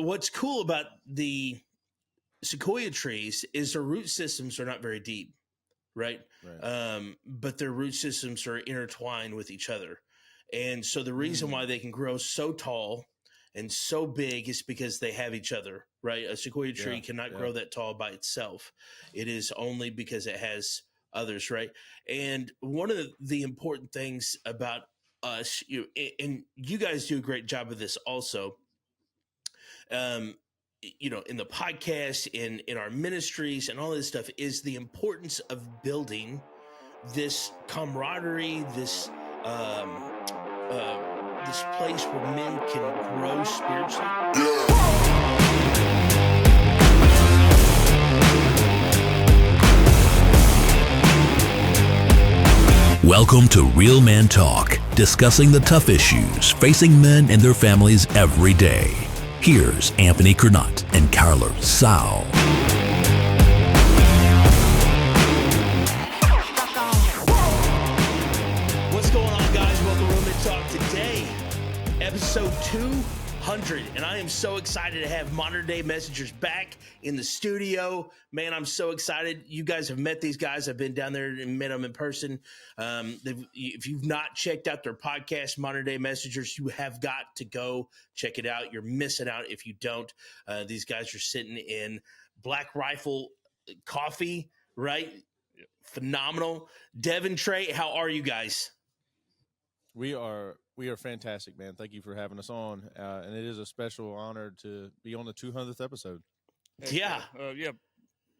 what's cool about the sequoia trees is their root systems are not very deep, right? But their root systems are intertwined with each other. And so the reason why they can grow so tall and so big is because they have each other, right? A sequoia tree cannot grow that tall by itself. It is only because it has others, right? And one of the important things about us, and you guys do a great job of this also, in the podcast, in our ministries and all this stuff, is the importance of building this camaraderie, this place where men can grow spiritually. Welcome to Real Man Talk, discussing the tough issues facing men and their families every day. Here's Anthony Curnutt and Carla Sau. What's going on, guys? Welcome to Real Man Talk. Today, episode 200, and I am so excited to have Modern Day Messengers back in the studio. Man, I'm so excited. You guys have met these guys. I've been down there and met them in person. If you've not checked out their podcast, Modern Day Messengers, you have got to go check it out. You're missing out if you don't. These guys are sitting in Black Rifle coffee, right? Phenomenal. Devin, Trey, how are you guys? We are fantastic, man. Thank you for having us on, and it is a special honor to be on the 200th episode. Yeah.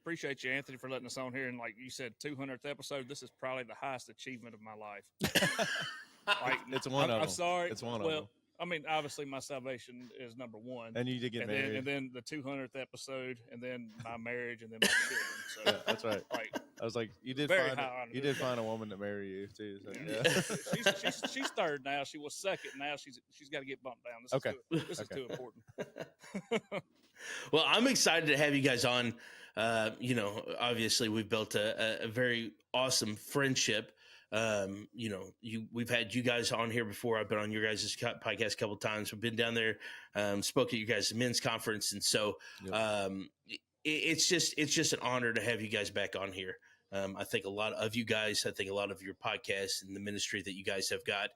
Appreciate you, Anthony, for letting us on here. And like you said, 200th episode. This is probably the highest achievement of my life. It's one of them. I'm sorry. It's one of them. I mean, obviously, my salvation is number one. And you did get married. And then the 200th epised, and then my marriage, and then my children. So yeah, that's right. I was like, you did find a woman to marry you too. So, yeah. she's third now. She was second. Now she's got to get bumped down. This is too important. Well, I'm excited to have you guys on. Obviously, we've built a very awesome friendship. We've had you guys on here before. I've been on your guys' podcast a couple of times. We've been down there, spoke at your guys' men's conference. And so it's just an honor to have you guys back on here. I think a lot of you guys, a lot of your podcasts and the ministry that you guys have got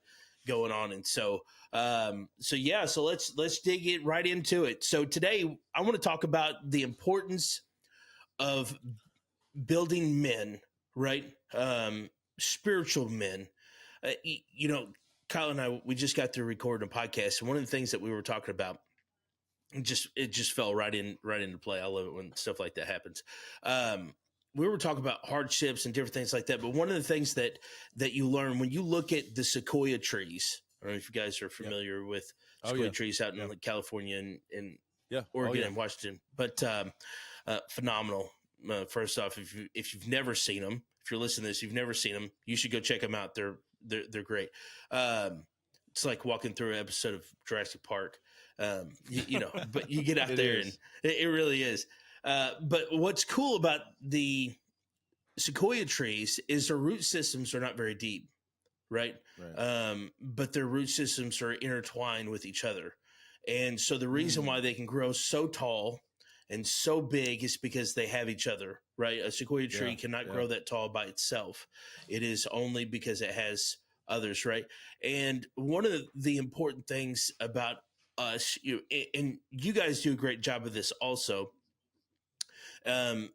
going on. And so let's dig it right into it. So today I want to talk about the importance of building men, right? Spiritual men. Kyle and I, we just got through recording a podcast, and one of the things that we were talking about, it just fell right into play. I love it when stuff like that happens. We were talking about hardships and different things like that, but one of the things that you learn when you look at the sequoia trees, I don't know if you guys are familiar with sequoia trees out in California and Oregon and Washington, but phenomenal. First off, if you've never seen them, if you're listening to this, you've never seen them, you should go check them out. They're great. It's like walking through an episode of Jurassic Park, but you get out there and it really is. But what's cool about the sequoia trees is their root systems are not very deep, right? But their root systems are intertwined with each other. And so the reason why they can grow so tall and so big is because they have each other, right? A sequoia tree cannot grow that tall by itself. It is only because it has others, right? And one of the important things about us, and you guys do a great job of this also, in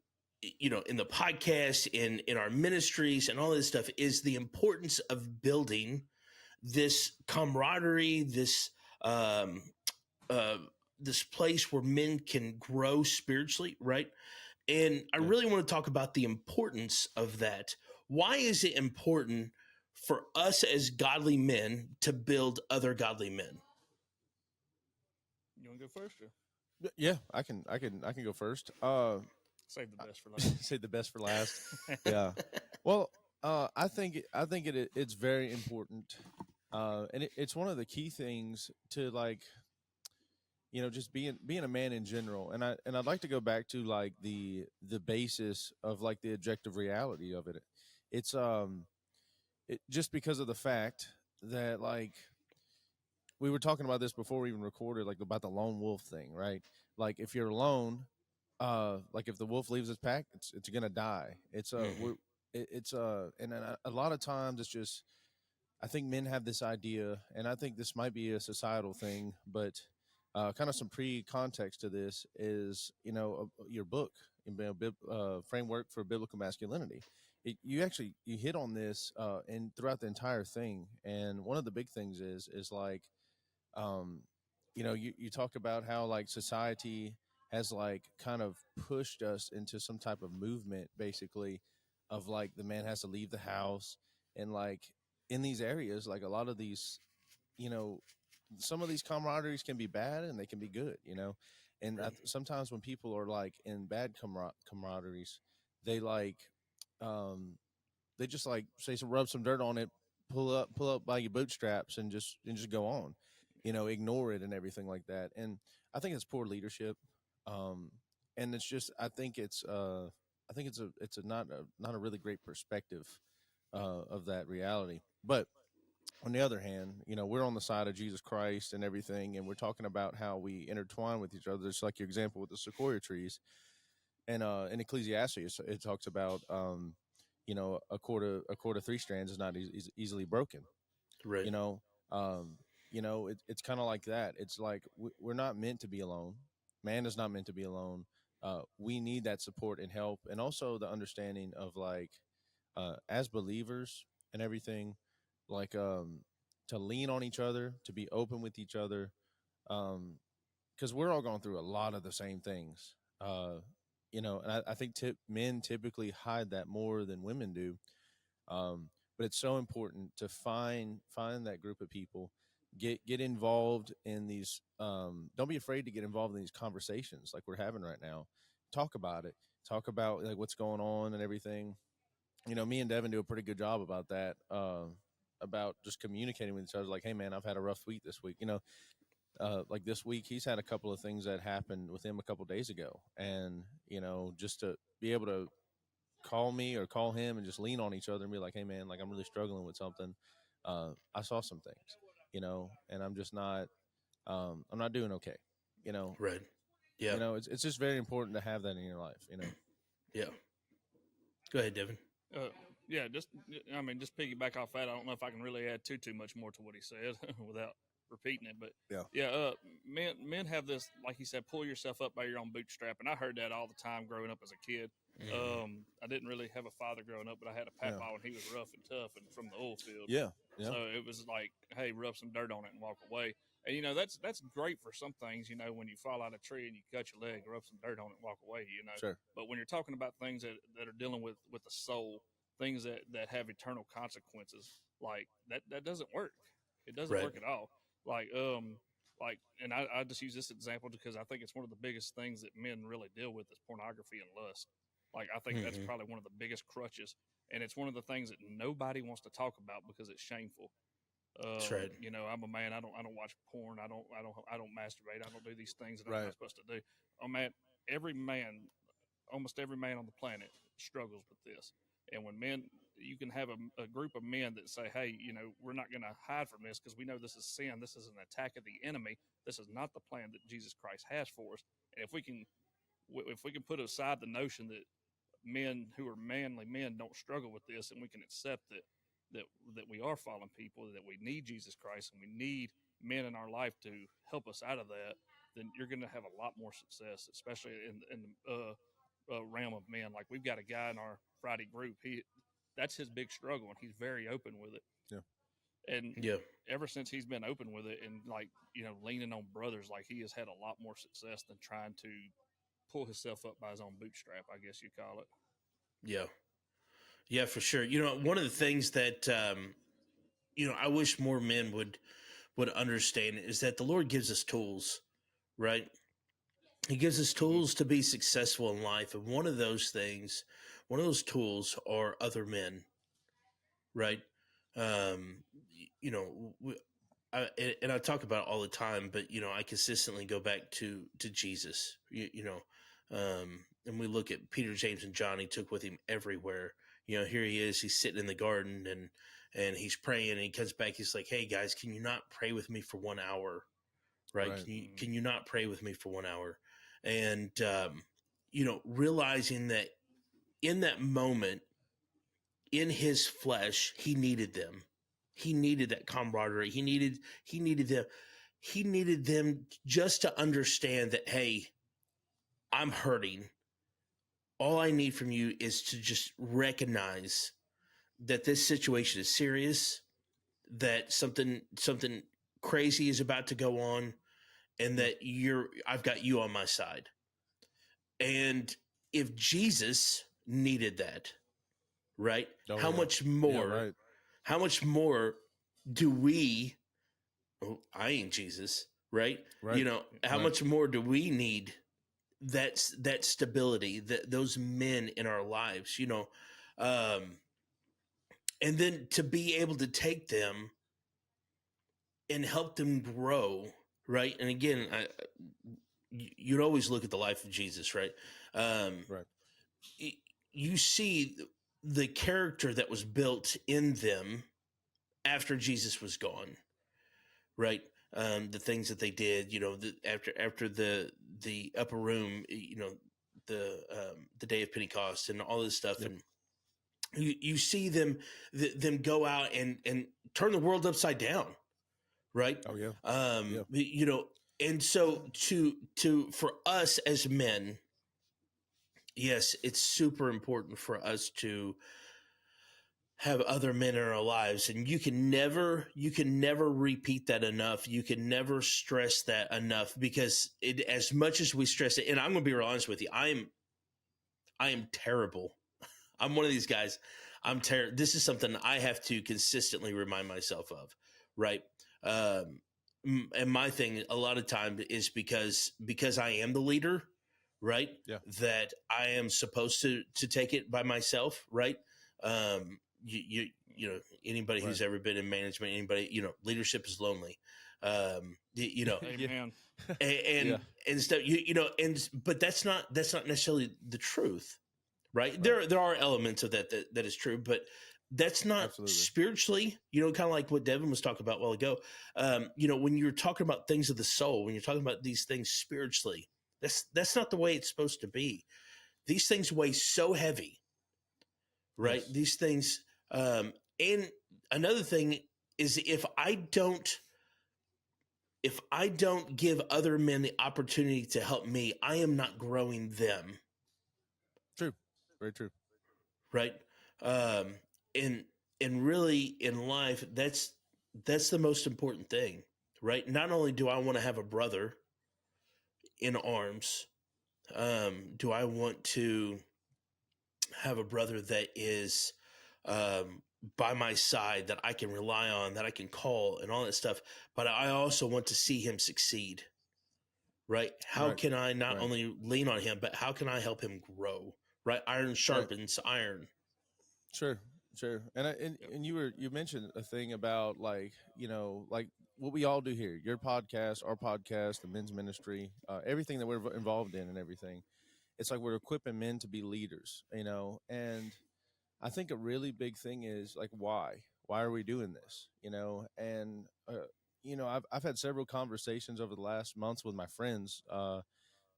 the podcast, in our ministries and all this stuff, is the importance of building this camaraderie, this place where men can grow spiritually, right? And I really want to talk about the importance of that. Why is it important for us as godly men to build other godly men? You want to go first? Or? Yeah, I can go first. Save the best for last. Save the best for last. Yeah. Well, I think it's very important, and it's one of the key things to just being a man in general. And I'd like to go back to like the basis of like the objective reality of it. It's just because of the fact that like we were talking about this before we even recorded, like about the lone wolf thing, right? Like if you're alone, like if the wolf leaves its pack, it's gonna die. It's Mhm. it's and a lot of times it's just, I think men have this idea, and I think this might be a societal thing, but kind of some pre-context to this is, your book, framework for biblical masculinity. You actually you hit on this and throughout the entire thing, and one of the big things is like, um, you talk about how like society has like kind of pushed us into some type of movement, basically, of like the man has to leave the house, and like in these areas, like a lot of these, you know, some of these camaraderies can be bad and they can be good, and Right. sometimes when people are like in bad camaraderies, they like, um, they just like say some, rub some dirt on it, pull up by your bootstraps, and just go on, ignore it and everything like that. And I think it's poor leadership, um, and it's just, I think it's a not a really great perspective of that reality. But on the other hand, we're on the side of Jesus Christ and everything, and we're talking about how we intertwine with each other. It's like your example with the sequoia trees, and in Ecclesiastes, it talks about, a cord of three strands is not easily broken. Right. You know, um, it's kind of like that. It's like we're not meant to be alone. Man is not meant to be alone. We need that support and help, and also the understanding of like, as believers and everything, like, to lean on each other, to be open with each other, because we're all going through a lot of the same things. And I think men typically hide that more than women do. But it's so important to find that group of people, get involved in these. Don't be afraid to get involved in these conversations like we're having right now. Talk about it. Talk about like what's going on and everything. Me and Devin do a pretty good job about that. About just communicating with each other. Like, hey man, I've had a rough week this week. Like this week, he's had a couple of things that happened with him a couple of days ago, and just to be able to call me or call him and just lean on each other and be like, hey man, like I'm really struggling with something. I saw some things, and I'm just not, I'm not doing okay. You know, Right. Yeah. it's just very important to have that in your life. Yeah. Go ahead, Devin. Uh, yeah, I mean, just piggyback off that. I don't know if I can really add too much more to what he said without repeating it, but Yeah. yeah, men have this, like he said, pull yourself up by your own bootstrap, and I heard that all the time growing up as a kid. Mhm. I didn't really have a father growing up, but I had a Yeah. papa, and he was rough and tough and from the oil field. Yeah. Yeah. So it was like, hey, rub some dirt on it and walk away. And that's great for some things. When you fall out of a tree and you cut your leg, rub some dirt on it and walk away. Sure. But when you're talking about things that are dealing with the soul, things that have eternal consequences, like that doesn't work. It doesn't Right. work at all. And I just use this example because I think it's one of the biggest things that men really deal with is pornography and lust. Like I think that's Mhm. probably one of the biggest crutches, and it's one of the things that nobody wants to talk about because it's shameful. That's right. I'm a man. I don't watch porn. I don't masturbate. I don't do these things that I'm Right. not supposed to do. Oh man, every man, almost every man on the planet struggles with this. And when men, you can have a group of men that say, hey, we're not going to hide from this because we know this is sin. This is an attack of the enemy. This is not the plan that Jesus Christ has for us. And if we can put aside the notion that men who are manly men don't struggle with this, and we can accept that we are fallen people, that we need Jesus Christ, and we need men in our life to help us out of that, then you're going to have a lot more success, especially in the realm of men. Like we've got a guy in our Friday group. That's his big struggle, and he's very open with it. Yeah. And Yeah. ever since he's been open with it, and like leaning on brothers, like he has had a lot more success than trying to pull himself up by his own bootstrap, I guess you call it. Yeah. Yeah, for sure. One of the things that I wish more men would understand is that the Lord gives us tools, right? He gives us Mm-hmm. tools to be successful in life, and one of those tools are other men, right? Um, you know, and I talk about it all the time, but I consistently go back to Jesus. And we look at Peter, James, and John. He took with him everywhere. Here he is. He's sitting in the garden, and and he's praying, and he comes back. He's like, "Hey guys, can you not pray with me for 1 hour? Right? Right. Can you not pray with me for 1 hour?" And realizing that in that moment, in his flesh, he needed them. He needed that camaraderie. He needed them. He needed them just to understand that, hey, I'm hurting. All I need from you is to just recognize that this situation is serious, that something crazy is about to go on, and that I've got you on my side. And if Jesus needed that, right? Oh, How yeah. much more? Yeah, right. How much more do we? Oh, I ain't Jesus, right? Right. How Right. much more do we need that stability, those men in our lives? And then to be able to take them and help them grow, right? And again, you'd always look at the life of Jesus, right? Right. You see the character that was built in them after Jesus was gone, right? The things that they did, after the upper room, the day of Pentecost and all this stuff, Yep. and you see them go out and turn the world upside down, right? Oh, yeah. And so for us as men, yes, it's super important for us to have other men in our lives, and you can never repeat that enough. You can never stress that enough, because as much as we stress it, and I'm going to be real honest with you, I am terrible. I'm one of these guys. I'm terrible. This is something I have to consistently remind myself of, right? And my thing a lot of time is because I am the leader, right? Yeah. That I am supposed to take it by myself, right? Anybody who's ever been in management, anybody, leadership is lonely. Amen. And stuff, but that's not necessarily the truth, right? There are elements of that is true, but that's not Absolutely. spiritually, kind of like what Devin was talking about a while ago. When you're talking about things of the soul, when you're talking about these things spiritually, that's not the way it's supposed to be. These things weigh so heavy, right? Yes. These things, and another thing is if I don't give other men the opportunity to help me, I am not growing them. True. Very true. Right. And really in life, that's the most important thing, right? Not only do I want to have a brother in arms, do I want to have a brother that is, by my side, that I can rely on, that I can call and all that stuff. But I also want to see him succeed, right? How can I not only lean on him, but how can I help him grow, right? Iron sharpens iron. Sure. And you mentioned a thing about like what we all do here, your podcast, our podcast, the men's ministry, everything that we're involved in and everything. It's like we're equipping men to be leaders, and I think a really big thing is like, why are we doing this? And I've had several conversations over the last months with my friends,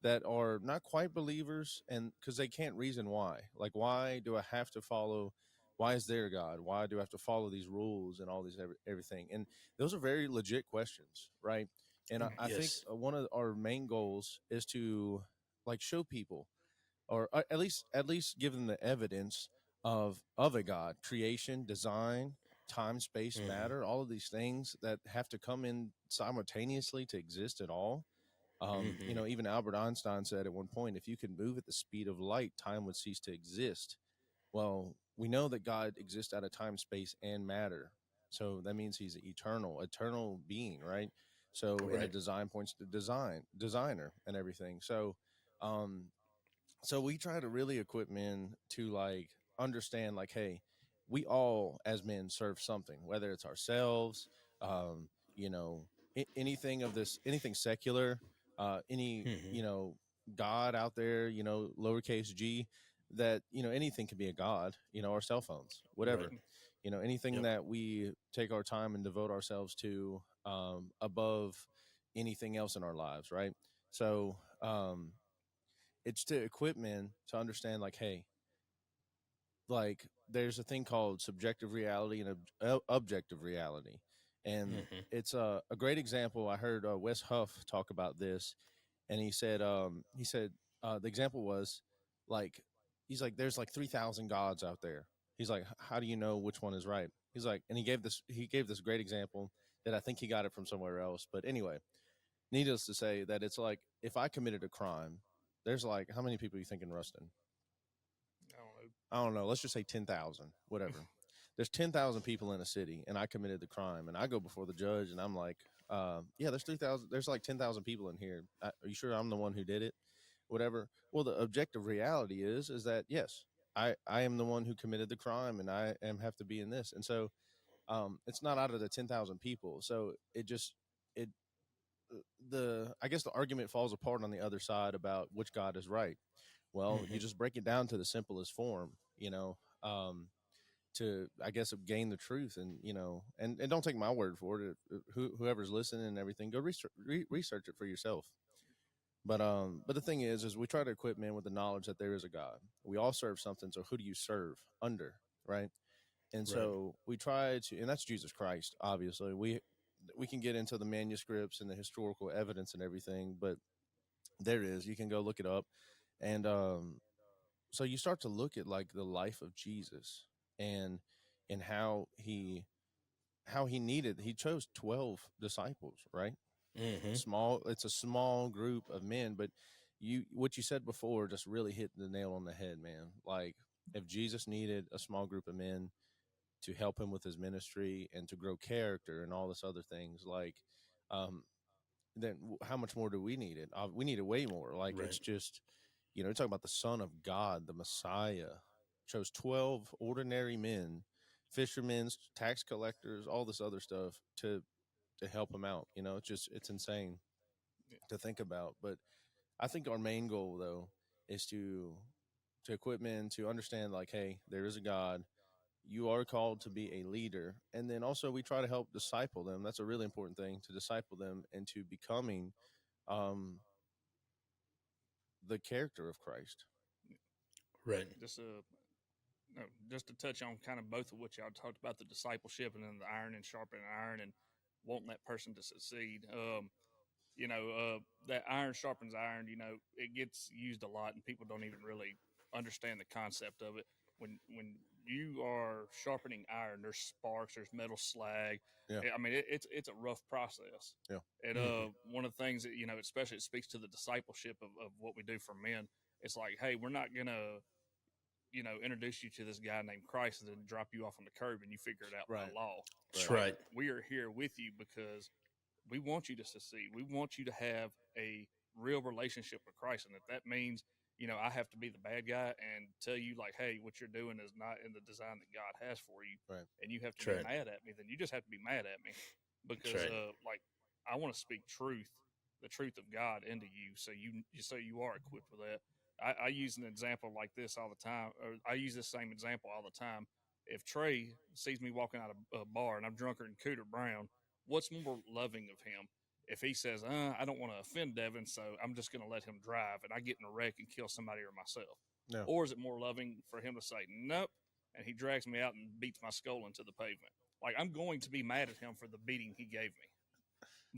that are not quite believers, and because they can't reason why. Like, why do I have to follow? Why is there God? Why do I have to follow these rules and all these everything? And those are very legit questions, right? And I think Yes. one of our main goals is to like show people, or at least give them the evidence of a God, creation, design, time, space, matter, all of these things that have to come in simultaneously to exist at all. Even Albert Einstein said at one point, if you could move at the speed of light, time would cease to exist. Well, we know that God exists out of time, space, and matter. So that means he's an eternal being, right? So, and a design points to designer and everything. So, so we try to really equip men to like understand, like, hey, we all as men serve something, whether it's ourselves, anything of this, anything secular, any God out there, lowercase g, that anything can be a god, our cell phones, whatever. Anything that we take our time and devote ourselves to above anything else in our lives, right? So it's to equip men to understand, like, hey, like there's a thing called subjective reality and objective reality, and it's a great example. I heard Wes Huff talk about this, and he said the example was like, he's like, there's like 3,000 gods out there. He's like, how do you know which one is right? He's like, and he gave this great example that I think he got it from somewhere else, but anyway, needless to say that it's like, if I committed a crime, there's like, how many people you think in Ruston? I don't know. Let's just say 10,000, whatever. There's 10,000 people in a city, and I committed the crime, and I go before the judge, and I'm like, yeah, there's 3,000. There's like 10,000 people in here. Are you sure I'm the one who did it? Whatever. Well, the objective reality is that yes, I am the one who committed the crime, and I have to be in this. And so, it's not out of the 10,000 people. So it I guess the argument falls apart on the other side about which God is right. Well, you just break it down to the simplest form, to, I guess, gain the truth, and and don't take my word for it. Whoever's listening and everything, go research it for yourself. But the thing is we try to equip men with the knowledge that there is a God. We all serve something. So who do you serve under, right? And so we try to, and that's Jesus Christ. Obviously, we can get into the manuscripts and the historical evidence and everything, but you can go look it up, and so you start to look at like the life of Jesus, and how he chose 12 disciples, right? It's a small group of men, but what you said before just really hit the nail on the head, man. Like, if Jesus needed a small group of men to help him with his ministry and to grow character and all this other things, like, then how much more do we need it? We need it way more. Like, it's just, you're talking about the Son of God, the Messiah, chose 12 ordinary men, fishermen, tax collectors, all this other stuff to help him out. It's insane to think about. But I think our main goal, though, is to equip men to understand, like, hey, there is a God. You are called to be a leader. And then also we try to help disciple them. That's a really important thing, to disciple them into becoming the character of Christ. Right. Just to touch on kind of both of what y'all talked about, the discipleship and then the iron and sharpening iron and wanting that person to succeed. That iron sharpens iron, it gets used a lot and people don't even really understand the concept of it. When you are sharpening iron, there's sparks, there's metal slag. Yeah. I mean, it's a rough process. Yeah. And one of the things that, especially it speaks to the discipleship of what we do for men. It's like, hey, we're not going to, introduce you to this guy named Christ and then drop you off on the curb and you figure it out by law. That's right. We are here with you because we want you to succeed. We want you to have a real relationship with Christ. And if that means, I have to be the bad guy and tell you, like, hey, what you're doing is not in the design that God has for you. Right. And you have to be mad at me, then you just have to be mad at me because, I want to speak the truth of God into you. So you are equipped with that. I use an example like this all the time, or I use this same example all the time. If Trey sees me walking out of a bar and I'm drunker than Cooter Brown, what's more loving of him? If he says, I don't want to offend Devin, so I'm just going to let him drive and I get in a wreck and kill somebody or myself. No. Or is it more loving for him to say, nope, and he drags me out and beats my skull into the pavement? Like, I'm going to be mad at him for the beating he gave me.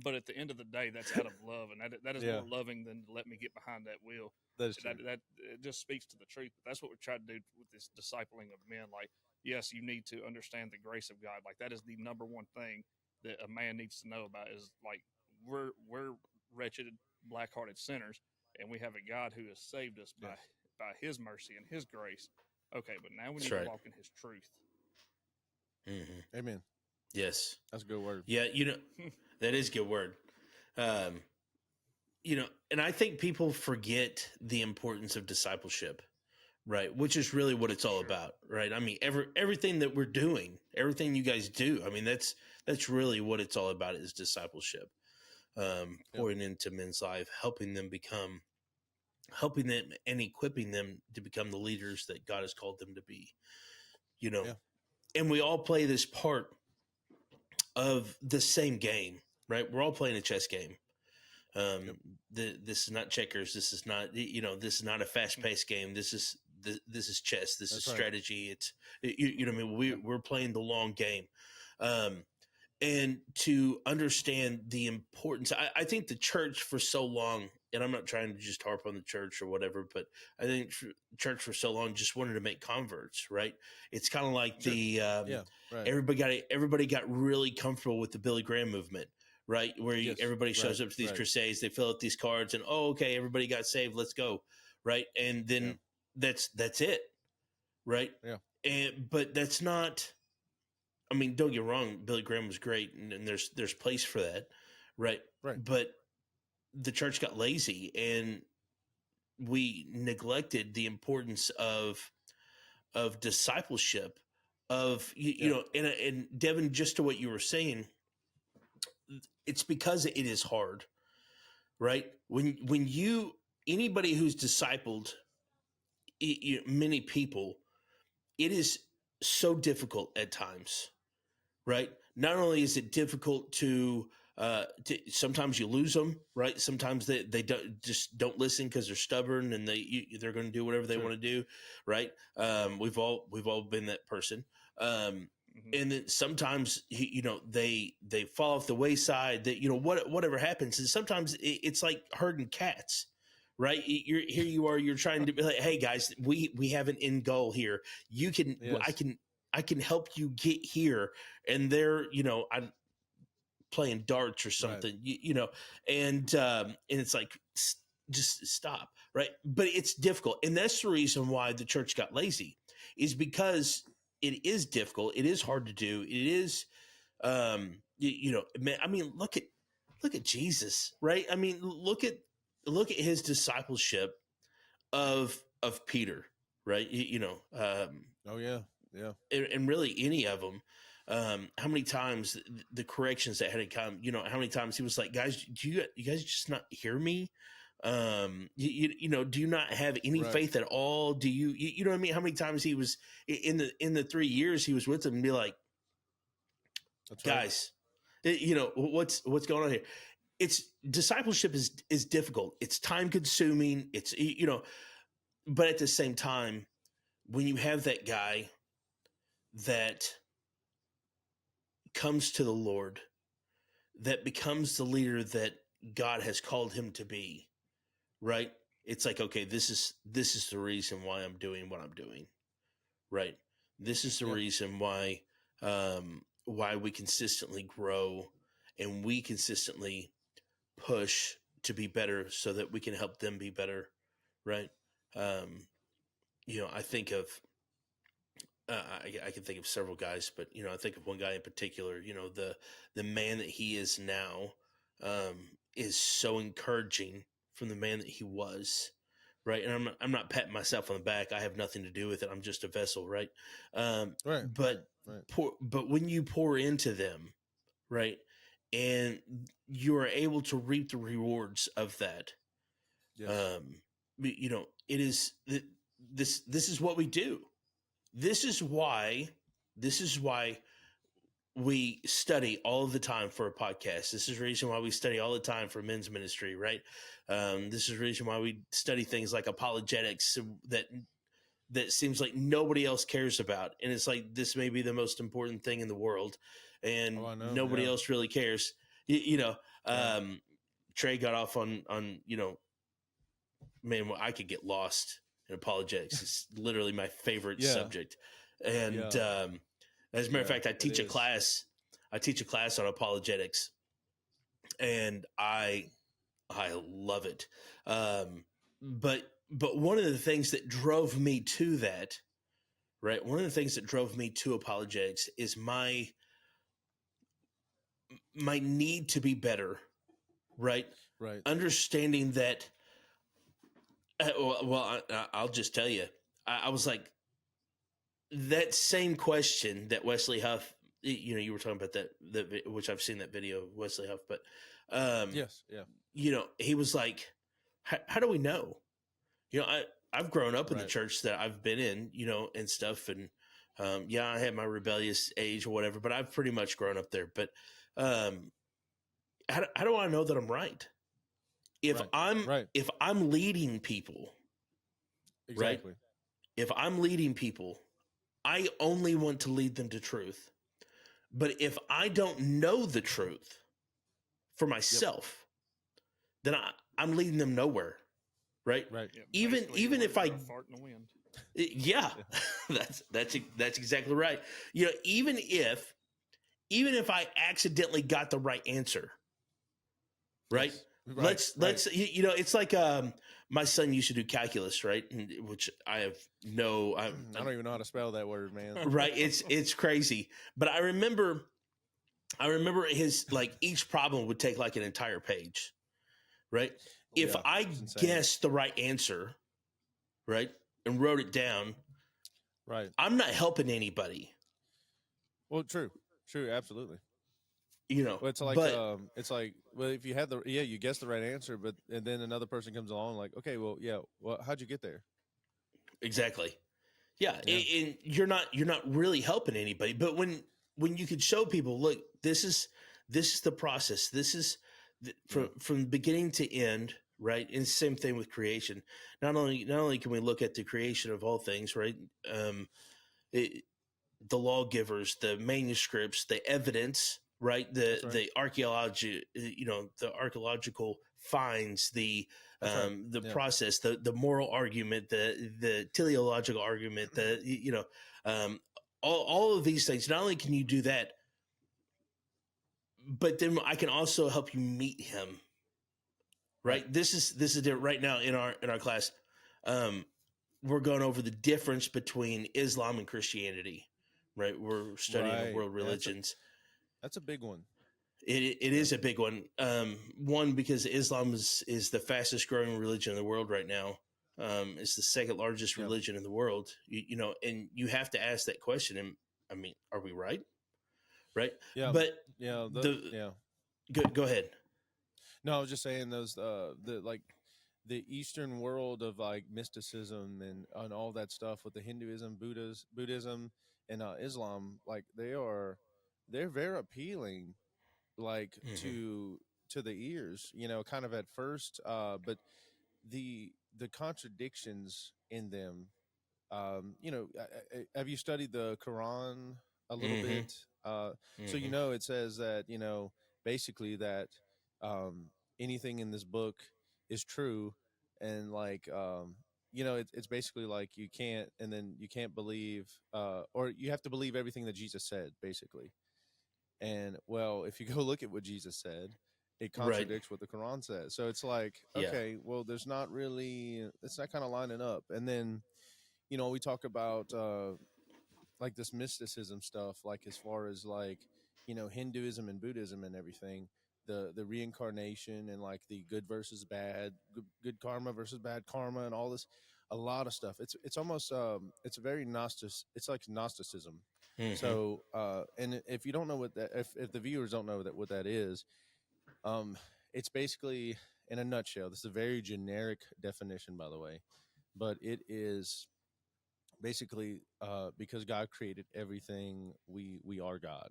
But at the end of the day, that's out of love, and that is more loving than to let me get behind that wheel. That's true. That it just speaks to the truth. But that's what we try to do with this discipling of men. Like, yes, you need to understand the grace of God. Like, that is the number one thing that a man needs to know about is, like, we're wretched, black-hearted sinners, and we have a God who has saved us by his mercy and his grace. Okay, but now we need to walk in his truth. Mm-hmm. Amen. Yes. That's a good word. Yeah, that is a good word. And I think people forget the importance of discipleship, right? Which is really what it's all about, right? I mean, everything that we're doing, everything you guys do, I mean, that's really what it's all about is discipleship. Pouring into men's life, helping them and equipping them to become the leaders that God has called them to be. and we all play this part of the same game, right? We're all playing a chess game. Yep. This is not checkers. This is not, this is not a fast paced game. This is chess. This is strategy. It's, what I mean? We're playing the long game. And to understand the importance, I think the church for so long, and I'm not trying to just harp on the church or whatever, but I think church for so long just wanted to make converts, right? It's kind of like everybody got really comfortable with the Billy Graham movement, right? Where everybody shows up to these crusades, they fill out these cards, and okay, everybody got saved, let's go, right? And then that's it, right? Yeah. But that's not. I mean, don't get me wrong, Billy Graham was great, and there's place for that, right? Right. But the church got lazy, and we neglected the importance of discipleship, of you know, and Devin, just to what you were saying, it's because it is hard, right? When anybody who's discipled many people, it is so difficult at times. Right. Not only is it difficult to sometimes you lose them, right? Sometimes they don't listen because they're stubborn and they're going to do whatever they want to do. Right. We've all been that person. And then sometimes, they fall off the wayside, that, whatever happens. And sometimes it's like herding cats. Right. You're trying to be like, hey guys, we have an end goal here. You can, I can help you get here. And they're, I'm playing darts or something, and it's like, just stop. Right. But it's difficult. And that's the reason why the church got lazy, is because it is difficult. It is hard to do. It is, man, I mean, look at Jesus, right? I mean, look at his discipleship of Peter, right? Oh yeah. Yeah. And really any of them, how many times the corrections that had to come, how many times he was like, guys, do you guys just not hear me? Do you not have any faith at all? Do you know what I mean? How many times he was in the 3 years he was with them and be like, guys, what's going on here? It's discipleship is difficult. It's time consuming. It's, but at the same time, when you have that guy that comes to the Lord, that becomes the leader that God has called him to be, right? It's like, okay, this is the reason why I'm doing what I'm doing, right? This is the reason why we consistently grow and we consistently push to be better so that we can help them be better, right? I think of, I can think of several guys, but I think of one guy in particular. The man that he is now is so encouraging from the man that he was, right? And I'm not patting myself on the back. I have nothing to do with it. I'm just a vessel, right? But when you pour into them, right, and you are able to reap the rewards of that, it is this is what we do. This is why we study all the time for a podcast. This is the reason why we study all the time for men's ministry, right? This is the reason why we study things like apologetics that seems like nobody else cares about. And it's like, this may be the most important thing in the world, and nobody else really cares. Trey got off on man, well, I could get lost in apologetics. It's literally my favorite subject. And as a matter of fact, I teach a class on apologetics, and I love it. But one of the things that drove me to that, right? One of the things that drove me to apologetics is my need to be better, right? Right. Understanding that, I'll just tell you, I was like, that same question that Wesley Huff, you were talking about that, which I've seen that video of Wesley Huff, but yes, yeah, he was like, how do we know? I've grown up in the church that I've been in, and stuff, and Yeah, I had my rebellious age or whatever, but I've pretty much grown up there. But how do I know that I'm right? If Right. I'm Right. if I'm leading people, right? Exactly. If I'm leading people, I only want to lead them to truth. But if I don't know the truth for Yep. myself, then I'm leading them nowhere, right? Right. Yeah, Even basically, you're even if leaving I a fart in the wind. yeah, Yeah. that's exactly right. You know, even if I accidentally got the right answer, right? Yes. Right. Let's you know, it's like my son used to do calculus, right? And, which I have no I don't even know how to spell that word, man. right. It's crazy. But I remember his, like, each problem would take like an entire page, right? If Yeah, I it's insane. guessed the right answer, right, and wrote it down, Right. I'm not helping anybody, Well, true. True. Absolutely. you know. Well, But it's like, well, if you had you guessed the right answer, but and then another person comes along, like, okay, well, yeah, well, how'd you get there? exactly, yeah, Yeah. and you're not really helping anybody. But when you could show people, look, this is the process. This is from beginning to end, right? And same thing with creation. Not only can we look at the creation of all things, right? It, the lawgivers, the manuscripts, the evidence, right? That's right. The archaeology, the archaeological finds, the That's right. Yeah. process, the moral argument, the teleological argument, all of these things. Not only can you do that, but then I can also help you meet him. Right. This is different right now in our class. We're going over the difference between Islam and Christianity. Right. We're studying Right. world Yeah, religions. that's a big one. It is a big one. One, because Islam is the fastest growing religion in the world right now. It's the second largest Yeah. religion in the world. You know, and you have to ask that question. And I mean, are we right? Right. Yeah. But Yeah. Yeah. go ahead. No, I was just saying those the Eastern world of like mysticism and all that stuff with the Hinduism, Buddhism, and Islam, like they're very appealing, like Mm-hmm. to the ears, kind of at first, but the contradictions in them, have you studied the Quran a little Mm-hmm. bit? So Mm-hmm. it says that basically that um, anything in this book is true, and like it's basically like you can't believe, or you have to believe everything that Jesus said, basically. And well, if you go look at what Jesus said, it Right. contradicts what the Quran says. So it's like, Yeah. okay, well, it's not kind of lining up. And then, we talk about like this mysticism stuff, like as far as like, Hinduism and Buddhism and everything, the reincarnation and like the good versus bad, good karma versus bad karma and all this, a lot of stuff. It's almost it's very it's like Gnosticism. Mm-hmm. So, and if you don't know if the viewers don't know what that is, it's basically, in a nutshell, this is a very generic definition, by the way, but it is basically, because God created everything, we are God.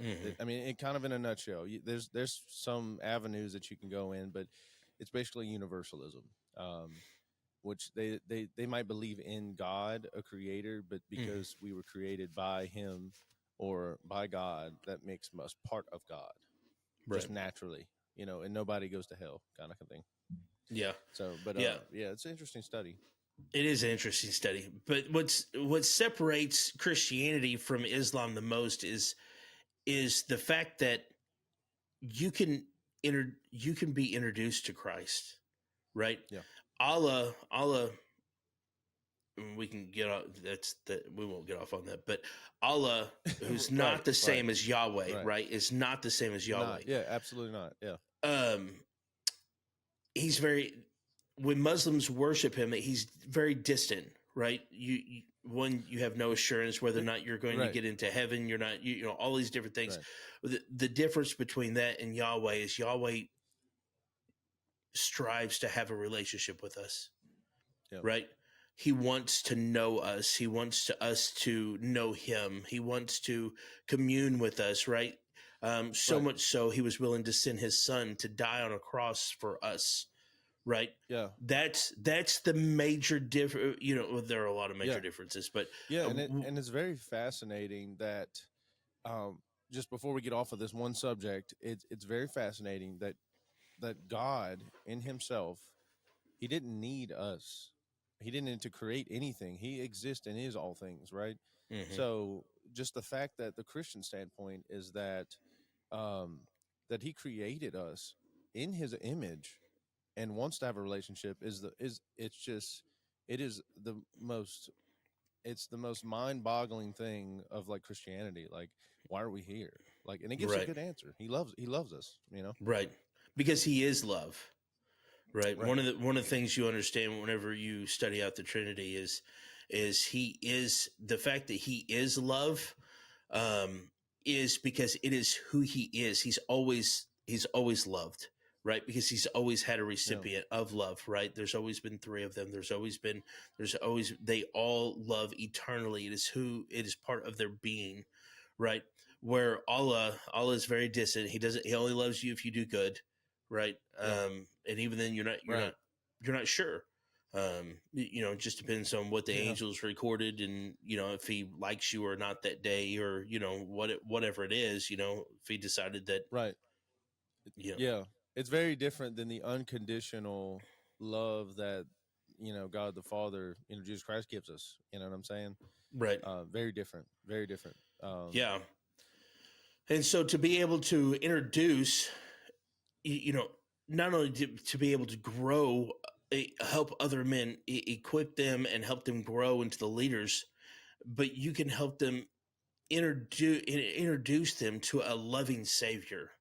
Mm-hmm. I mean, it kind of in a nutshell. There's some avenues that you can go in, but it's basically universalism. Which they might believe in God, a creator, but because we were created by him or by God, that makes us part of God, just Right. naturally, and nobody goes to hell, kind of thing. Yeah. So, but Yeah. it's an interesting study. It is an interesting study. But what separates Christianity from Islam the most is the fact that you can be introduced to Christ, right? Yeah. Allah, we can get off. We won't get off on that. But Allah, who's not Right, the same right. as Yahweh, Right. right? Is not the same as Yahweh. Yeah, absolutely not. Yeah. He's very, when Muslims worship him, he's very distant, right? You have no assurance whether or not you're going to Right. get into heaven. You're not, all these different things. Right. The difference between that and Yahweh is Yahweh strives to have a relationship with us, Yeah. right? he wants to know us. He wants us to know him. He wants to commune with us, right? So Right. much so he was willing to send his son to die on a cross for us, right? Yeah. That's the major difference. There are a lot of major Yeah. differences, but Yeah. uh, And it's very fascinating that, just before we get off of this one subject, it's very fascinating that God in himself, he didn't need us. He didn't need to create anything. He exists and is all things, right? mhm, So just the fact that the Christian standpoint is um, that he created us in his image and wants to have a relationship it is the most mind-boggling thing of like Christianity. Like, why are we here? Like, and it gives a right, good answer. He loves us, you know? right, because he is love. Right. Right. One of the things you understand whenever you study out the Trinity is he is the fact that he is love, is because it is who he is. He's always loved, right? Because he's always had a Yeah. recipient of love, right? There's always been three of them. They all love eternally. It is part of their being, right? Where Allah is very distant. He only loves you if you do good, right? Yeah. And even then Right. you're not sure. It just depends on what the Yeah. angels recorded, and if he likes you or not that day, or whatever it is. If he decided that, Right. you know, Yeah. It's very different than the unconditional love that, God the Father, Jesus Christ gives us. You know what I'm saying? right, Very different. Very different. yeah. And so to be able to introduce, not only to be able to grow, help other men, equip them, and help them grow into the leaders, but you can help them introduce them to a loving Savior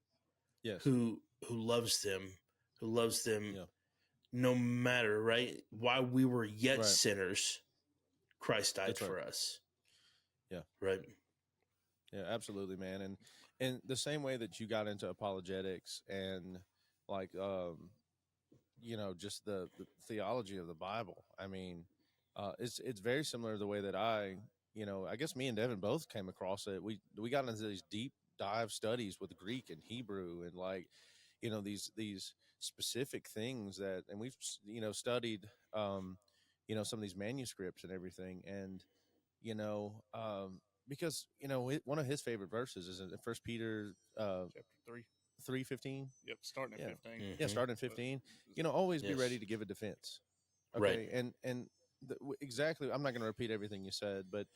Yes. who loves them, who loves them Yeah. no matter, right? While we were yet Right. sinners, Christ died That's right. for us, Yeah. right? Yeah, absolutely, man. And the same way that you got into apologetics and like just the theology of the Bible. I mean, it's very similar to the way that I guess me and Devin both came across it. We got into these deep dive studies with Greek and Hebrew and like, these specific things and we've studied some of these manuscripts and everything, and because one of his favorite verses is in First Peter Chapter 3. 3:15. Yep, starting at Yeah. 15. Yeah, Mm-hmm. starting at 15. Always be Yes. ready to give a defense. Right. Okay, exactly. I'm not going to repeat everything you said, but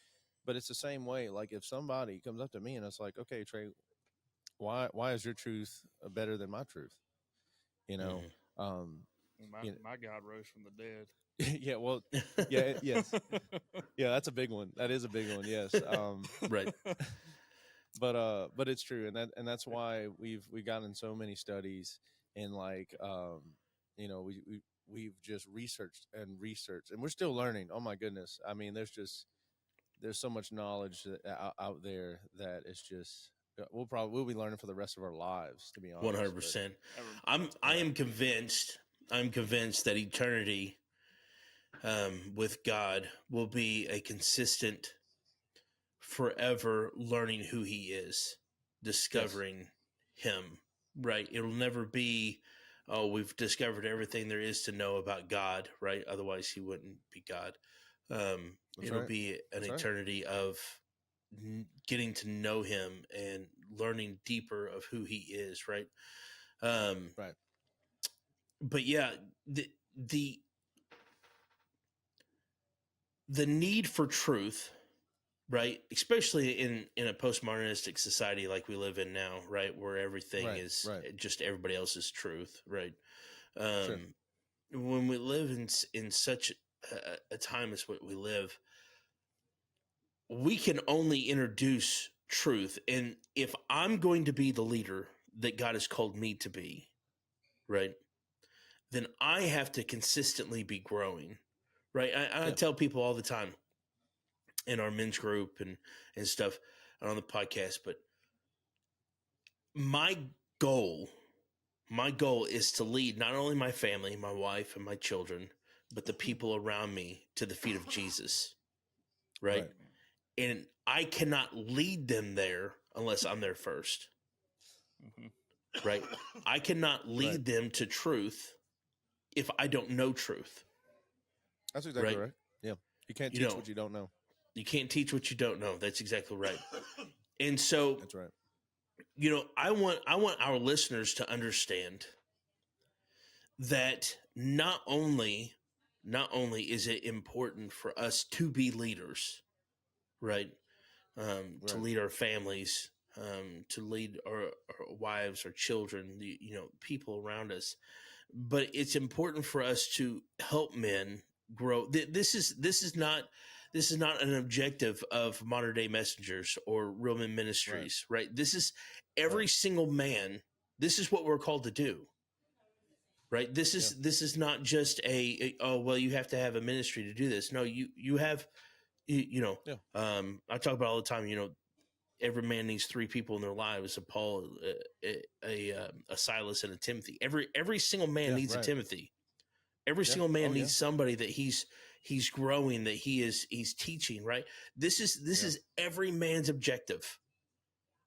it's the same way. Like if somebody comes up to me and it's like, okay, Trey, why is your truth better than my truth? Um, My God rose from the dead. yeah. Well, yeah. Yes. Yeah, that's a big one. That is a big one. Yes. Right. But it's true, and that's why we've gotten in so many studies, and like we've just researched, and we're still learning. Oh my goodness. I mean, there's so much knowledge out there that it's just we'll be learning for the rest of our lives, to be honest. 100%. I am convinced. I'm convinced that eternity with God will be a consistent, forever learning who He is, discovering Him. Right? It'll never be, oh, we've discovered everything there is to know about God. Right? Otherwise, He wouldn't be God. It'll right. be an That's right. eternity of getting to know Him and learning deeper of who He is. Right? Right. But yeah, the need for truth, right? Especially in a postmodernistic society like we live in now, right, where everything is just everybody else's truth, right? Sure. When we live in such a time as what we live, we can only introduce truth, and if I'm going to be the leader that God has called me to be, right, then I have to consistently be growing, right? I tell people all the time in our men's group and stuff and on the podcast, but my goal is to lead not only my family, my wife and my children, but the people around me to the feet of Jesus. Right. And I cannot lead them there unless I'm there first. Right. I cannot lead them to truth if I don't know truth. That's exactly right. Yeah. You can't teach what you don't know. You can't teach what you don't know. That's exactly right. And so that's right. I want our listeners to understand that not only is it important for us to be leaders, right? To lead our families, to lead our wives, our children, people around us. But it's important for us to help men grow. This is not an objective of Modern Day Messengers or Real Men Ministries, right? This is every single man. This is what we're called to do, right? This is not just you have to have a ministry to do this. No, you have. I talk about all the time. Every man needs three people in their lives: a Paul, a Silas, and a Timothy. Every single man needs a Timothy. Every single man needs somebody that he's growing, that he's teaching. Right. This is every man's objective.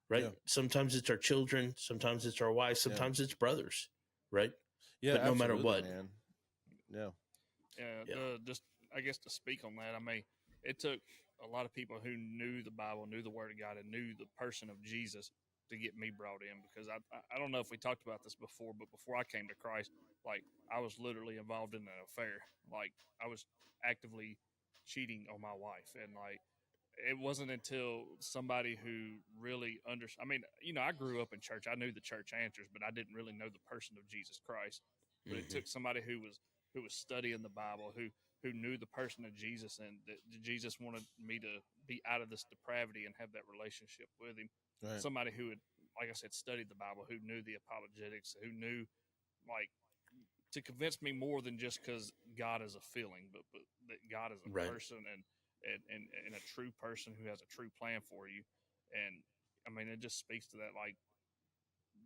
Right. Yeah. Sometimes it's our children. Sometimes it's our wives. Sometimes it's brothers. Right. Yeah. But no matter what. Man. Yeah. Just I guess to speak on that, I mean, it took a lot of people who knew the Bible, knew the Word of God, and knew the person of Jesus to get me brought in, because I don't know if we talked about this before, but before I came to Christ, like, I was literally involved in an affair. Like, I was actively cheating on my wife, and like, it wasn't until somebody who really I mean, I grew up in church. I knew the church answers, but I didn't really know the person of Jesus Christ. But it took somebody who was studying the Bible, who knew the person of Jesus, and that Jesus wanted me to be out of this depravity and have that relationship with him. Right. Somebody who had, like I said, studied the Bible, who knew the apologetics, who knew, like, to convince me more than just because God is a feeling, but that God is a person and a true person who has a true plan for you. And I mean, it just speaks to that, like,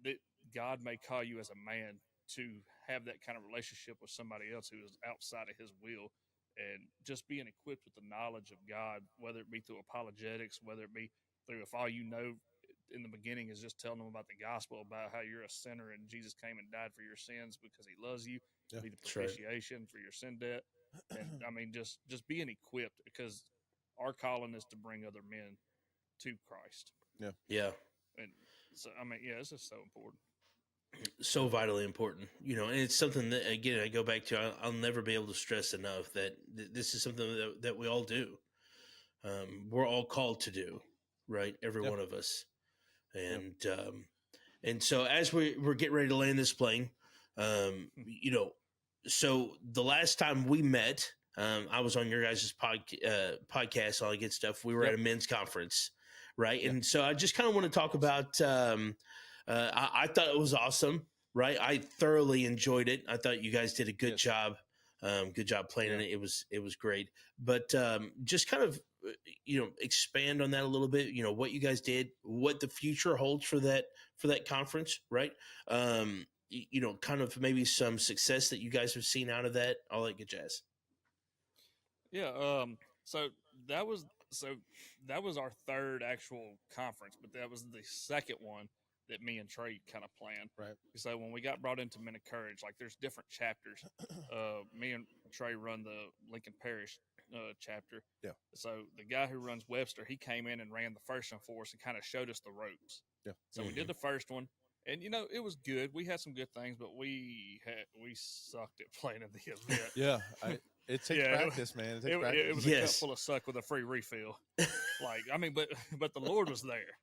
that God may call you as a man to have that kind of relationship with somebody else who is outside of his will, and just being equipped with the knowledge of God, whether it be through apologetics, whether it be through, if all you know in the beginning is just telling them about the gospel, about how you're a sinner and Jesus came and died for your sins because he loves you, to be the propitiation for your sin debt. And I mean, just being equipped, because our calling is to bring other men to Christ. Yeah. Yeah. And so, I mean, it's just so important. So vitally important, and it's something that, again, I go back to, I'll never be able to stress enough that this is something that we all do. We're all called to do, right? Every one of us. And, and so as we're getting ready to land this plane, so the last time we met, I was on your guys' podcast, all that good stuff. We were at a men's conference, right? And so I just kind of want to talk about, I thought it was awesome, right? I thoroughly enjoyed it. I thought you guys did a good job. Good job planning it. It was great. But just kind of, expand on that a little bit. What you guys did, what the future holds for that conference, right? Kind of maybe some success that you guys have seen out of that, all that good jazz. Yeah. So that was our third actual conference, but that was the second one that me and Trey kind of planned. Right. So when we got brought into Men of Courage, like, there's different chapters. Me and Trey run the Lincoln Parish chapter. Yeah. So the guy who runs Webster, he came in and ran the first one for us and kind of showed us the ropes. Yeah. So we did the first one, and it was good. We had some good things, but we sucked at planning the event. Yeah. It takes practice, man. It takes practice. It was a cup full of suck with a free refill. Like, I mean, but the Lord was there.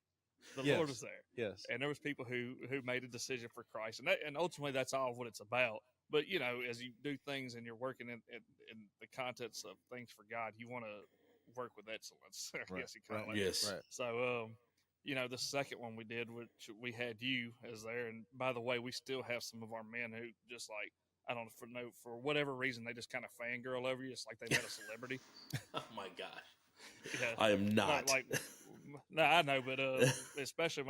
The Lord was there. Yes. And there was people who made a decision for Christ. And ultimately, that's all what it's about. But, as you do things and you're working in the contents of things for God, you want to work with excellence. I guess you kind of like yes. Right. So, the second one we did, which we had you as there. And by the way, we still have some of our men who just, like, I don't know, for whatever reason, they just kind of fangirl over you. It's like they met a celebrity. Oh, my gosh. Yeah. I am not. No, I know, but especially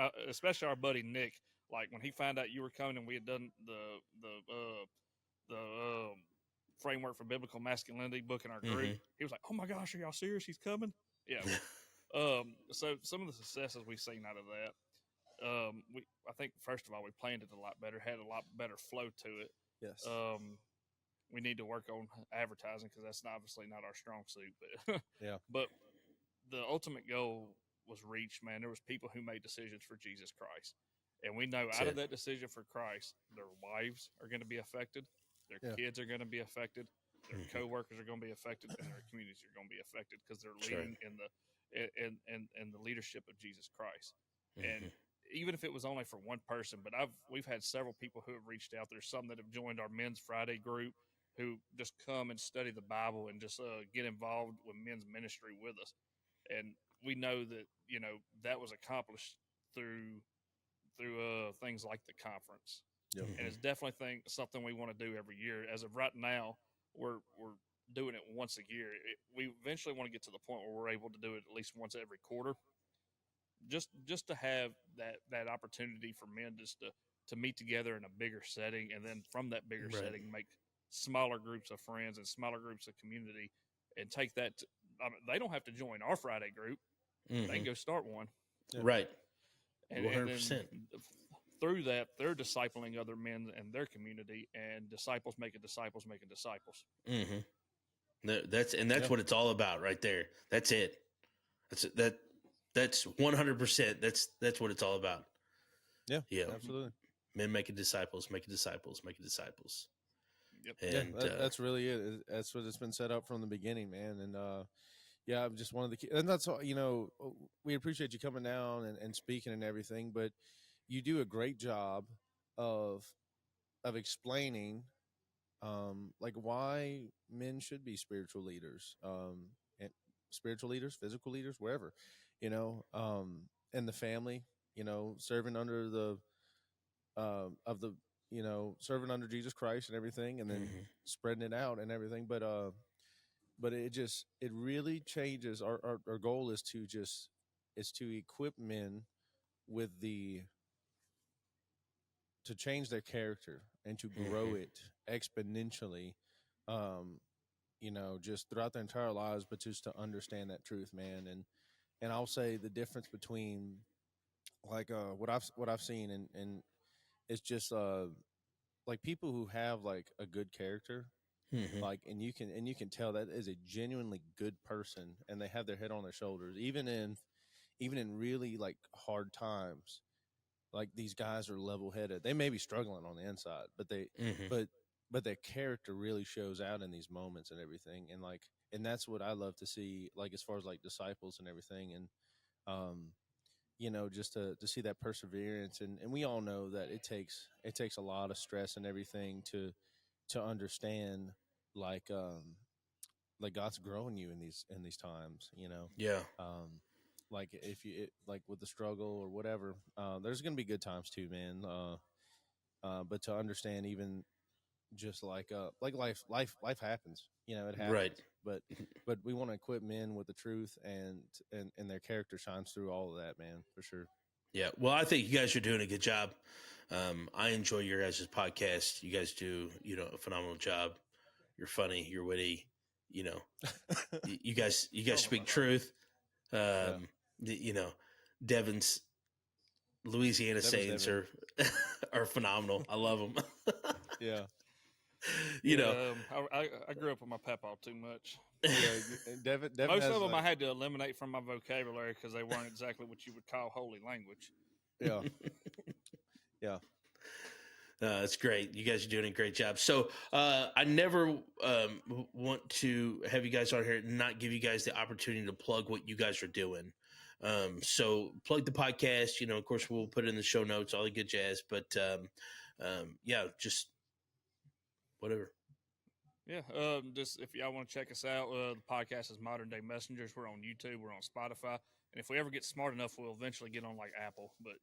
our buddy Nick. Like, when he found out you were coming and we had done the framework for biblical masculinity book in our group. Mm-hmm. He was like, "Oh my gosh, are y'all serious? He's coming!" Yeah. So some of the successes we've seen out of that, I think first of all we planned it a lot better, had a lot better flow to it. Yes. We need to work on advertising because that's obviously not our strong suit. But Yeah. but the ultimate goal was reached. Man, there was people who made decisions for Jesus Christ, and we know out of that decision for Christ, their wives are going to be affected, their kids are going to be affected, their coworkers are going to be affected, and their communities are going to be affected because they're leading in the leadership of Jesus Christ. And even if it was only for one person, but we've had several people who have reached out. There's some that have joined our Men's Friday group who just come and study the Bible and just get involved with men's ministry with us. And we know that, that was accomplished through things like the conference. Yep. And it's definitely something we want to do every year. As of right now, we're doing it once a year. We eventually want to get to the point where we're able to do it at least once every quarter. Just to have that opportunity for men just to meet together in a bigger setting, and then from that bigger setting make smaller groups of friends and smaller groups of community, and take that they don't have to join our Friday group. They can go start one. Right. And 100%. then through that, they're discipling other men in their community, and disciples making disciples making disciples. That's what it's all about right there. That's it. That's 100%. That's what it's all about. Yeah. Yeah. Absolutely. Men making disciples, making disciples, making disciples. Yep. And that's really it. That's what it's been set up from the beginning, man. And I'm just one of the key, and that's all. We appreciate you coming down and speaking and everything, but you do a great job of explaining like why men should be spiritual leaders, and spiritual leaders, physical leaders, wherever, and the family, serving under the serving under Jesus Christ and everything, and then spreading it out and everything. But it really changes. Our goal is to equip men with to change their character and to grow it exponentially, just throughout their entire lives, but just to understand that truth, man. And I'll say the difference between like what I've seen and it's just like people who have like a good character, like, and you can tell that is a genuinely good person, and they have their head on their shoulders, even in really like hard times. Like these guys are level headed. They may be struggling on the inside, but but their character really shows out in these moments and everything. And that's what I love to see, like as far as like disciples and everything. And just to see that perseverance, and we all know that it takes a lot of stress and everything to understand like God's growing you in these times, yeah. Like if you like with the struggle or whatever, there's going to be good times too, man. But to understand, even just like life happens, it happens. Right. But we want to equip men with the truth, and their character shines through all of that, man, for sure. Yeah. Well, I think you guys are doing a good job. I enjoy your guys' podcast. You guys do, a phenomenal job. You're funny. You're witty. You guys speak truth. Devin's Louisiana sayings are phenomenal. I love them. Yeah. I grew up with my papa too much. Devin most of them I had to eliminate from my vocabulary because they weren't exactly what you would call holy language. Yeah. Yeah. That's great. You guys are doing a great job. So I never want to have you guys on here and not give you guys the opportunity to plug what you guys are doing. So plug the podcast. Of course, we'll put it in the show notes, all the good jazz. But just whatever. Yeah. Just if y'all want to check us out, the podcast is Modern Day Messengers. We're on YouTube. We're on Spotify. And if we ever get smart enough, we'll eventually get on like Apple. But,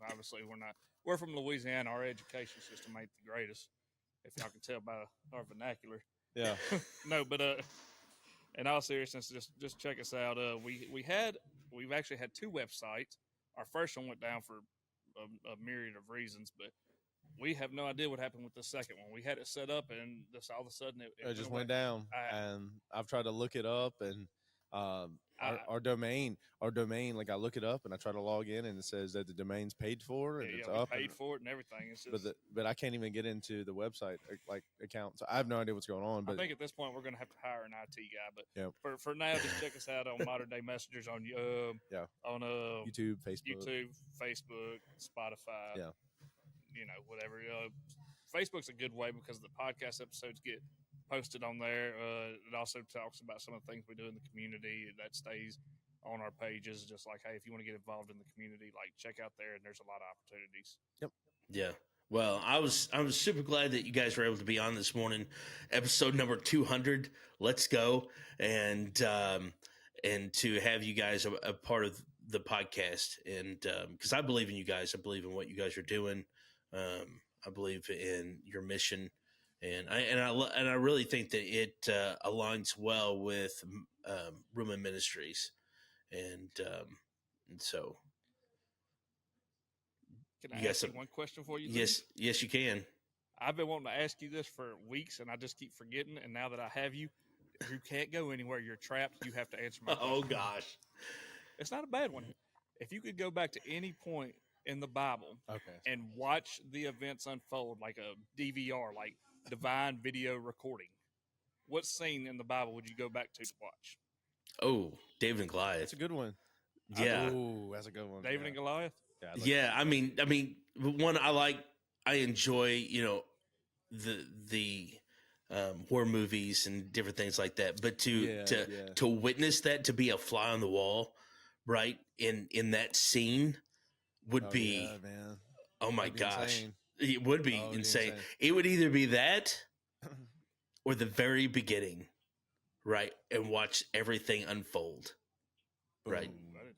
obviously we're not. We're from Louisiana. Our education system ain't the greatest, if y'all can tell by our vernacular. Yeah. No, but in all seriousness, just check us out. We've actually had two websites. Our first one went down for a myriad of reasons, but we have no idea what happened with the second one. We had it set up, and just all of a sudden It just went down. And I've tried to look it up, and our domain, like I look it up and I try to log in, and it says that the domain's paid for, and it's up. Paid for it and everything. It's just, but I can't even get into the website like account, so I have no idea what's going on. But I think at this point we're going to have to hire an IT guy. But for now, just check us out on Modern Day Messengers on on YouTube, Facebook, Spotify. Yeah. Whatever. Facebook's a good way because the podcast episodes get posted on there. It also talks about some of the things we do in the community that stays on our pages. Just like, hey, if you want to get involved in the community, like check out there, and there's a lot of opportunities. Yep. Yeah. Well, I was super glad that you guys were able to be on this morning, episode number 200. Let's go, and to have you guys a part of the podcast, and because I believe in you guys, I believe in what you guys are doing. I believe in your mission, and I really think that it aligns well with Rumen Ministries, and so. Can I ask you one question for you? Yes, you can. I've been wanting to ask you this for weeks, and I just keep forgetting. And now that I have you, you can't go anywhere. You're trapped. You have to answer my question. Oh gosh, it's not a bad one. If you could go back to any point in the Bible, and watch the events unfold like a DVR, like divine video recording, what scene in the Bible would you go back to watch? Oh, David and Goliath. That's a good one. Yeah. Oh, that's a good one. David and Goliath. Yeah, I mean, one I enjoy, the horror movies and different things like that. But to witness that, to be a fly on the wall, right in that scene, would be, man. Oh my gosh, insane. It would be insane. It would either be that or the very beginning, right, and watch everything unfold, right?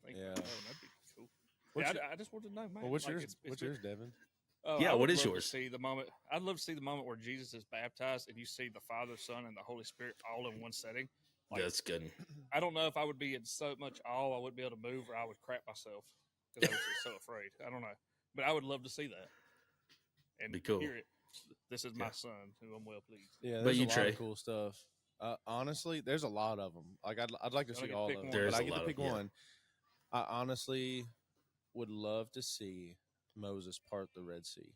Yeah. That'd be cool. I just wanted to know, man. Well, what's yours, Devin? What is yours? I'd love to see the moment where Jesus is baptized and you see the Father, Son, and the Holy Spirit all in one setting. Like, that's good. I don't know if I would be in so much awe I wouldn't be able to move, or I would crap myself because I was just so afraid. I don't know, but I would love to see that and be cool. Hear it. This is my son, who I'm well pleased. Yeah, there's a lot of cool stuff. Honestly, there's a lot of them. Like I'd like to see all of them, but I get to pick one. I honestly would love to see Moses part the Red Sea.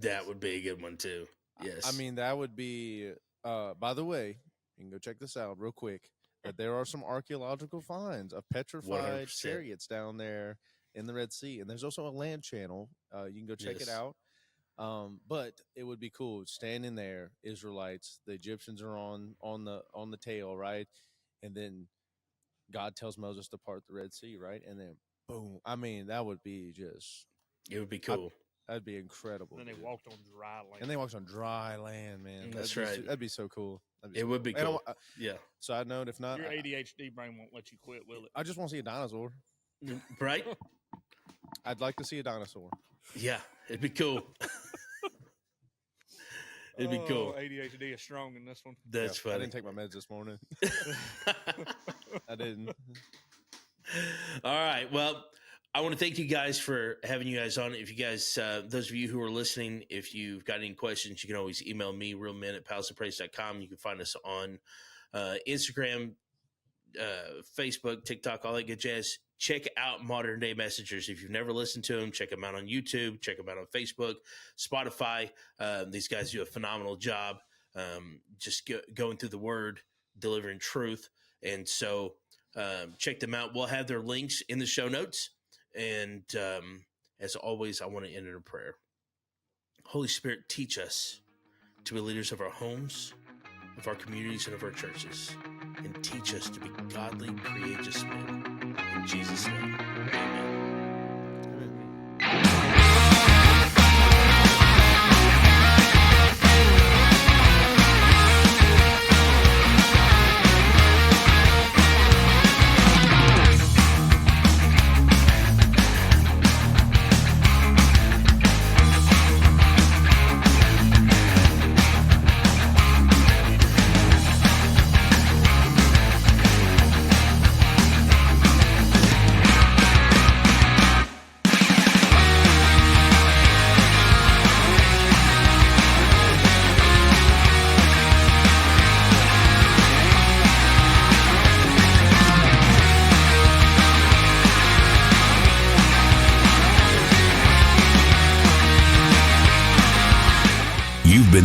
That would be a good one too. Yes. I mean, that would be, by the way, you can go check this out real quick, that there are some archaeological finds of petrified 100%. chariots down there in the Red Sea. And there's also a land channel. You can go check it out. But it would be cool standing there, Israelites, the Egyptians are on the tail, right? And then God tells Moses to part the Red Sea, right? And then boom. I mean, that would be it would be cool. That'd be incredible. And then they walked on dry land. Man. That's right. That'd be so cool. It would be cool. Yeah. Side note, if not, your ADHD brain won't let you quit, will it? I just want to see a dinosaur. Right? I'd like to see a dinosaur. Yeah, it'd be cool. It'd be cool. ADHD is strong in this one. That's funny. I didn't take my meds this morning. I didn't. All right. Well, I want to thank you guys for having you guys on. If you guys, those of you who are listening, if you've got any questions, you can always email me, realmen@palaceofpraise.com. You can find us on Instagram, Facebook, TikTok, all that good jazz. Check out Modern Day Messengers. If you've never listened to them, check them out on YouTube, check them out on Facebook, Spotify. These guys do a phenomenal job just going through the word, delivering truth. And so check them out. We'll have their links in the show notes. And as always, I want to end in a prayer. Holy Spirit, teach us to be leaders of our homes, of our communities, and of our churches. And teach us to be godly, courageous men. In Jesus' name, amen.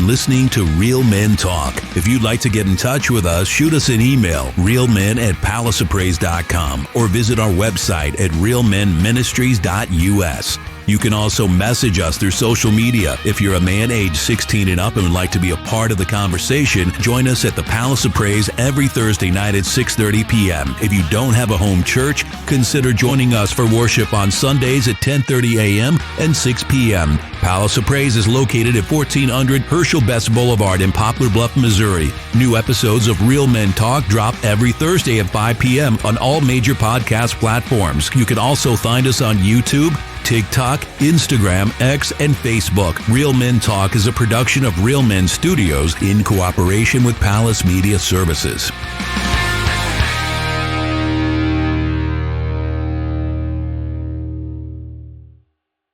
been listening to Real Men Talk. If you'd like to get in touch with us, shoot us an email, realmen@palaceofpraise.com, or visit our website at realmenministries.us. You can also message us through social media. If you're a man age 16 and up and would like to be a part of the conversation, join us at the Palace of Praise every Thursday night at 6:30 p.m. If you don't have a home church, consider joining us for worship on Sundays at 10:30 a.m. and 6 p.m. Palace of Praise is located at 1400 Herschel Best Boulevard in Poplar Bluff, Missouri. New episodes of Real Men Talk drop every Thursday at 5 p.m. on all major podcast platforms. You can also find us on YouTube, TikTok, Instagram, X, and Facebook. Real Men Talk is a production of Real Men Studios in cooperation with Palace Media Services.